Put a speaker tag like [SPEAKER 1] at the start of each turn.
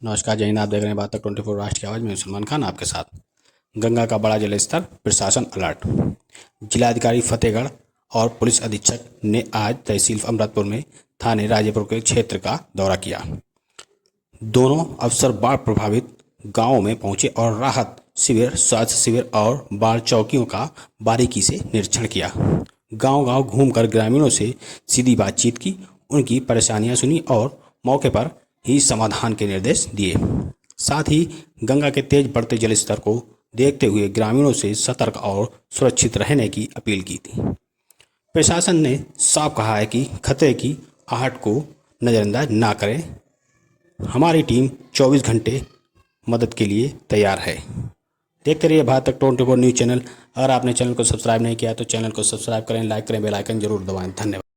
[SPEAKER 1] नमस्कार, जय हिंद। आप देख रहे हैं बात तक 24 राष्ट्र की आवाज़ में सलमान खान आपके साथ। गंगा का बड़ा जल स्तर, प्रशासन अलर्ट। जिलाधिकारी फतेहगढ़ और पुलिस अधीक्षक ने आज तहसील अमृतपुर में थाने राजेपुर के क्षेत्र का दौरा किया। दोनों अफसर बाढ़ प्रभावित गांवों में पहुंचे और राहत शिविर, स्वास्थ्य शिविर और बाढ़ चौकियों का बारीकी से निरीक्षण किया। गांव-गांव घूमकर ग्रामीणों से सीधी बातचीत की, उनकी परेशानियां सुनी और मौके पर ही समाधान के निर्देश दिए। साथ ही गंगा के तेज बढ़ते जलस्तर को देखते हुए ग्रामीणों से सतर्क और सुरक्षित रहने की अपील की थी। प्रशासन ने साफ कहा है कि खतरे की आहट को नज़रअंदाज ना करें। हमारी टीम 24 घंटे मदद के लिए तैयार है। देखते रहिए भारत तक 24 न्यूज़ चैनल। अगर आपने चैनल को सब्सक्राइब नहीं किया तो चैनल को सब्सक्राइब करें, लाइक करें, बेल आइकन जरूर दबाएं। धन्यवाद।